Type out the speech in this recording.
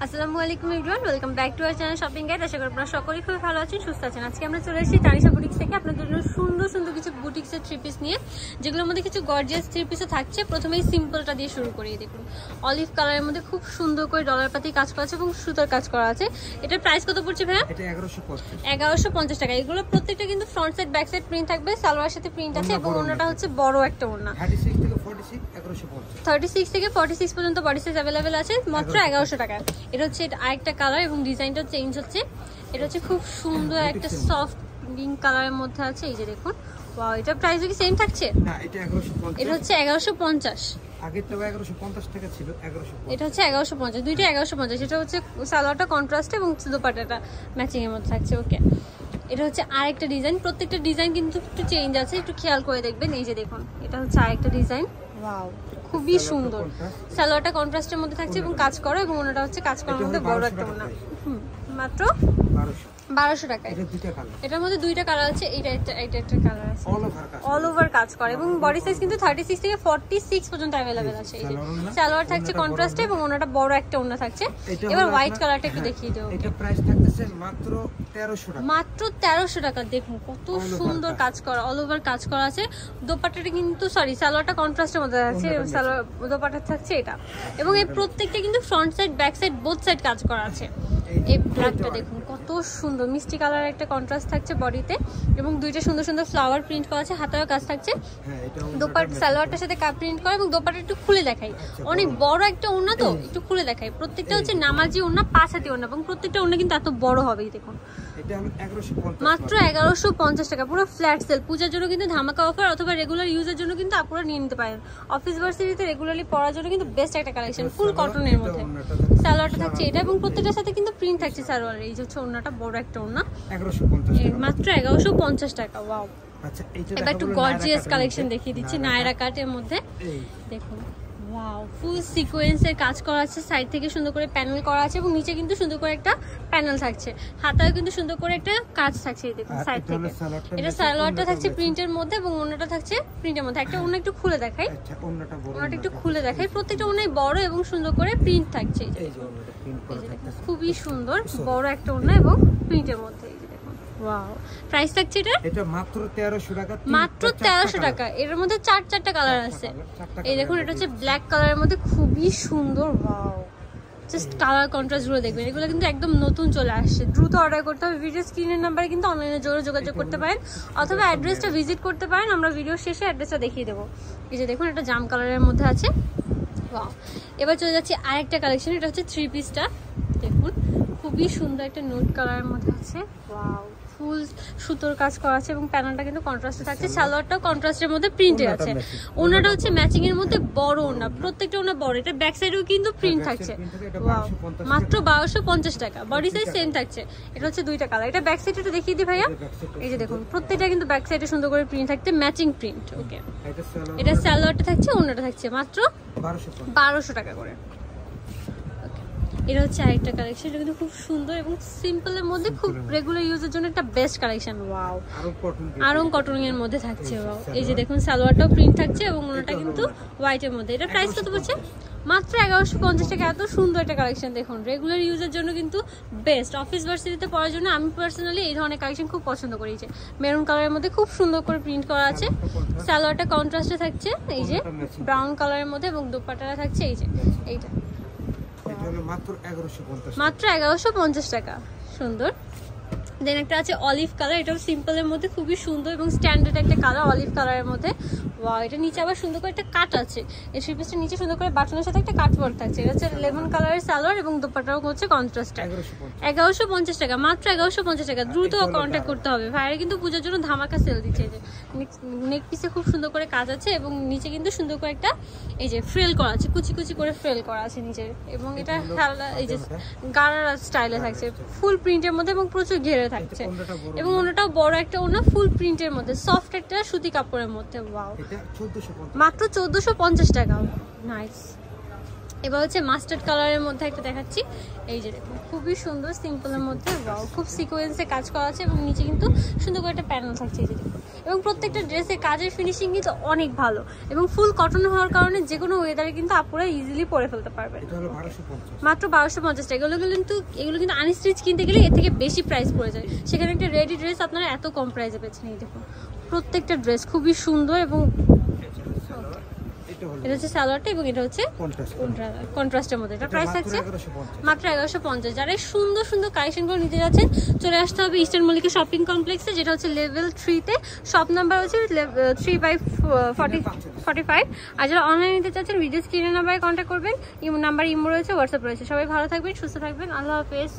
আসসালামু আলাইকুম everyone, welcome back to our channel shopping guide. আশা করি আপনারা সকলেই খুব ভালো আছেন, সুস্থ আছেন। আজকে আমরা চলে এসেছি তানিশা বুটিক্স থেকে আপনাদের জন্য সুন্দর সুন্দর কিছু বুটিক্সের থ্রি পিস নিয়ে, যেগুলোর মধ্যে কিছু গর্জিয়াস থ্রি পিসও থাকছে। প্রথমেই সিম্পলটা দিয়ে শুরু করি। দেখুন অলিভ কালারের মধ্যে খুব সুন্দর করে ডলার পাতি কাজ করা আছে এবং সুতার কাজ করা আছে। এটার প্রাইস কত পড়ছে ভাইয়া? এটা 1150 টাকা। এগুলো প্রত্যেকটা কিন্তু front side back side print থাকবে, সালোয়ার সাথে প্রিন্ট আছে এবং ওড়নাটা হচ্ছে বড় একটা ওড়না। 36 থেকে 46 পর্যন্ত বডি সাইজ अवेलेबल আছে মাত্র 1100 টাকা। এটা হচ্ছে আরেকটা কালার এবং ডিজাইনটা চেঞ্জ হচ্ছে। এটা হচ্ছে খুব সুন্দর একটা সফট পিঙ্ক কালারের মধ্যে আছে। এই যে দেখুন, ওয়াও, এটা প্রাইস কি সেম থাকছে? না, এটা 1150। এটা হচ্ছে 1150। আগেরটা 1150 টাকা ছিল, 1150। এটা হচ্ছে 1150, দুইটা 1150। এটা হচ্ছে সালোয়ারটা কন্ট্রাস্ট এবং দোপাট্টাটা ম্যাচিং এর মধ্যে থাকছে। ওকে, এটা হচ্ছে আরেকটা ডিজাইন। প্রত্যেকটা ডিজাইন কিন্তু একটু চেঞ্জ আছে, একটু খেয়াল করে দেখবেন। এই যে দেখুন, এটা হচ্ছে আরেকটা ডিজাইন। ওয়াও, খুবই সুন্দর। সালোয়ারটা কন্ট্রাস্টের মধ্যে থাকছে এবং কাজ করা, এবং ওনাটা হচ্ছে কাজ করার মধ্যে বড় একটা ওনা। মাত্র 1200 টাকা। এটার মধ্যে দুইটা কালার আছে, এটা একটা কালার আছে, অল ওভার কাজ করে এবং বডি সাইজ কিন্তু 36 থেকে 46 পর্যন্ত अवेलेबल আছে। এই যে সালোয়ার থাকছে কন্ট্রাস্টে এবং ওনাটা বড় একটা ওনা থাকছে। এবার হোয়াইট কালারটা একটু দেখিয়ে দাও। এটা প্রাইস থাকতেছে মাত্র 1300 টাকা। মাত্র 1300 টাকা। দেখুন কত সুন্দর কাজ করা, অল ওভার কাজ করা আছে। দোপাট্টাটা কিন্তু সালোয়ারটা কন্ট্রাস্টের মধ্যে আছে, সালোয়ার দোপাট্টা থাকছে এটা। এবং এই প্রত্যেকটা কিন্তু front side back side both side কাজ করা আছে। এই ব্ল্যাকটা দেখুন কত সুন্দর, মিষ্টি কালার একটা কন্ট্রাস্ট থাকছে বডিতে এবং দুইটা সুন্দর সুন্দর ফ্লাওয়ার প্রিন্ট করা আছে, হাতেও কাজ থাকছে। দোপাট্টা সালোয়ারটার সাথে কাপ প্রিন্ট করা এবং দোপাট্টা একটু খুলে দেখাই, অনেক বড় একটা ওড়না তো একটু খুলে দেখাই। প্রত্যেকটা হচ্ছে নামাজি ওড়না, 5 হাতি ওড়না এবং প্রত্যেকটা ওড়না কিন্তু এত বড় হবেই। দেখুন মাত্র 1150 টাকা, পুরো ফ্ল্যাট সেল। পূজার জন্য কিন্তু ধামাকা অফার, অথবা রেগুলার ইউজের জন্য কিন্তু আপনারা নিয়ে নিতে পারেন। অফিস ভার্সিটিতে রেগুলারলি পরার জন্য কিন্তু বেস্ট একটা কালেকশন, ফুল কটনের মধ্যে। সালোয়ারটা থাকছে এটা এবং প্রত্যেকটার সাথে কিন্তু প্রিন্ট থাকছে সালোয়ারে। এই যে হচ্ছে ওড়নাটা, বড় একটা ওড়না, 1150 মাত্র 1150 টাকা। ওয়াও, আচ্ছা এবার একটু গর্জিয়াস কালেকশন দেখিয়ে দিচ্ছি নায়রা কাটের মধ্যে। দেখুন ওয়াও, ফুল সিকোয়েন্সের কাজ করা আছে, সাইড থেকে সুন্দর করে প্যানেল করা আছে এবং নিচে কিন্তু সুন্দর করে একটা প্যানেল থাকছে, হাতায় কিন্তু সুন্দর করে একটা কাজ থাকছে। এই দেখুন সাইড থেকে এটা সালোয়ারটা থাকছে প্রিন্টের মধ্যে এবং ওড়নাটা থাকছে প্রিন্টের মধ্যে। একটা ওড়না একটু খুলে দেখাই, ওড়নাটা একটু খুলে দেখাই। প্রত্যেকটা ওড়নাই বড় এবং সুন্দর করে প্রিন্ট থাকছে। এই যে খুবই সুন্দর বড় একটা ওড়না এবং প্রিন্টের মধ্যে। ওয়াও, প্রাইস থাকছে এটা মাত্র 1300 টাকা। মাত্র 1300 টাকা। এর মধ্যে চারটা কালার আছে। এই দেখুন, এটা হচ্ছে ব্ল্যাক কালারের মধ্যে, খুবই সুন্দর। ওয়াও, জাস্ট কালার কন্ট্রাস্ট গুলো দেখবেন। এগুলো কিন্তু একদম নতুন চলে আসছে, দ্রুত অর্ডার করতে হবে। ভিডিও স্ক্রিনের নাম্বারে কিন্তু অনলাইনে যোগাযোগ করতে পারেন, অথবা অ্যাড্রেসটা ভিজিট করতে পারেন। আমরা ভিডিও শেষে অ্যাড্রেসটা দেখিয়ে দেবো। এই যে দেখুন, এটা জাম কালারের মধ্যে আছে। ওয়াও, এবার চলে যাচ্ছি আরেকটা কালেকশন। এটা হচ্ছে থ্রি পিসটা। দেখুন খুবই সুন্দর একটা নোট কালারের মধ্যে আছে। ওয়াও, ফুল সুতোর কাজ করা আছে এবং প্যানেলটা কিন্তু কন্ট্রাস্টে থাকছে। সালোয়ারটাও কন্ট্রাস্টের মধ্যে প্রিন্টে আছে। ওনাটা হচ্ছে ম্যাচিং এর মধ্যে বড় ওনা, প্রত্যেকটা ওনা বড়। এটা ব্যাক সাইডেও কিন্তু প্রিন্ট থাকছে। ওয়াও, মাত্র 1250 টাকা। বডি সাইজ সেম থাকছে। এটা হচ্ছে দুইটা কালার। এটা ব্যাক সাইডটা দেখিয়ে দিই ভাইয়া। এই যে দেখুন, প্রত্যেকটা কিন্তু ব্যাক সাইডে সুন্দর করে প্রিন্ট থাকছে, ম্যাচিং প্রিন্ট। ওকে, এটা সালোয়ারটা থাকছে, ওনাটা থাকছে মাত্র 1200 টাকা করে। এটা হচ্ছে আরেকটা কালেকশন। এটা কিন্তু খুব সুন্দর এবং সিম্পলের মধ্যে, খুব রেগুলার ইউজের জন্য একটা best collection. Wow, Aarong cotton এর মধ্যে থাকছে। ওয়াও, এই যে দেখুন সালোয়ারটাও প্রিন্ট থাকছে এবং ওনাটা কিন্তু হোয়াইটের মধ্যে। এটা প্রাইস কত পড়ছে? মাত্র 1150 টাকা। এত সুন্দর একটা কালেকশন দেখুন, রেগুলার ইউজের জন্য কিন্তু বেস্ট। অফিস ভার্সিটিতে পড়ার জন্য আমি পার্সোনালি এই ধরনের কালেকশন খুব পছন্দ করি। যে মেরুন কালারের মধ্যে খুব সুন্দর করে প্রিন্ট করা আছে, সালোয়ারটা কন্ট্রাস্টে থাকছে এই যে ব্রাউন কালারের মধ্যে এবং দোপাট্টাটা থাকছে এই যে এইটা। মাত্র 1150 টাকা। সুন্দর। দেন একটা আছে অলিভ কালার। এটাও সিম্পলের মধ্যে খুবই সুন্দর এবং স্ট্যান্ডার্ড একটা কালার, অলিভ কালারের মধ্যে। ওয়াও, এটা নিচে আবার সুন্দর করে একটা কাট আছে। এই থ্রি পিসটার নিচে সুন্দর করে বাটনের সাথে একটা কাট ওয়ার্ক থাকছে। এটা হচ্ছে লেমন কালারের সালোয়ার এবং দোপাট্টাও হচ্ছে কন্ট্রাস্ট। 1150 টাকা, মাত্র 1150 টাকা। দ্রুত কন্ট্যাক্ট করতে হবে। ভাইরা কিন্তু পূজার জন্য ধামাকা সেল দিচ্ছে। যে নেক পিসে খুব সুন্দর করে কাজ আছে এবং নিচে কিন্তু সুন্দর করে একটা এই যে ফ্রেল করা আছে, কুচি কুচি করে ফ্রেল করা আছে নিচে। এবং এটা এই যে গারারা স্টাইলে থাকছে, ফুল প্রিন্টের মধ্যে এবং প্রচুর ঘেরে থাকছে। এবং ওনাটাও বড় একটা ওনা, ফুল প্রিন্টের মধ্যে, সফট একটা সুতি কাপড়ের মধ্যে। ওয়াও, মাত্র 1450 টাকা। নাইস। এবার হচ্ছে মাস্টার্ড কালারের মধ্যে একটা দেখাচ্ছি। এই যে দেখুন খুবই সুন্দর সিম্পলের মধ্যে, ওয়াও, খুব সিকোয়েন্সে কাজ করা আছে এবং নিচে কিন্তু সুন্দর করে একটা প্যানেল থাকছে। এই যে দেখুন, এবং প্রত্যেকটা ড্রেসের কাজের ফিনিশিং কিন্তু অনেক ভালো এবং ফুল কটন হওয়ার কারণে যে কোনো ওয়েদারে কিন্তু আপুরা ইজিলি পরে ফেলতে পারবেন। এটা হলো 1250, মাত্র 1250 টাকা। এগুলো কিন্তু আনস্টিচ কিনতে গেলে এর থেকে বেশি প্রাইস পড়ে যায়, সেখানে একটা রেডি ড্রেস আপনারা এত কম প্রাইসে পেয়েছেন। এই দেখুন প্রত্যেকটা ড্রেস খুবই সুন্দর এবং এটা হচ্ছে সালোয়ারটা এবং এটা হচ্ছে কন্ট্রাস্টের মধ্যে। এটা প্রাইস থাকছে মাত্র 1150। যারা এই সুন্দর কালেকশন করে নিতে যাচ্ছেন চলে আসতে হবে ইস্টার্ন মল্লিকা শপিং কমপ্লেক্সে, যেটা হচ্ছে লেভেল 3-তে। শপ নাম্বার হচ্ছে 3/45। আর যারা অনলাইনে নিতে চাচ্ছেন ভিডিও স্ক্রিনের নাম্বারে কন্ট্যাক্ট করবেন। নাম্বার ইমো রয়েছে, হোয়াটসঅ্যাপ রয়েছে। সবাই ভালো থাকবেন, সুস্থ থাকবেন, আল্লাহ হাফেজ।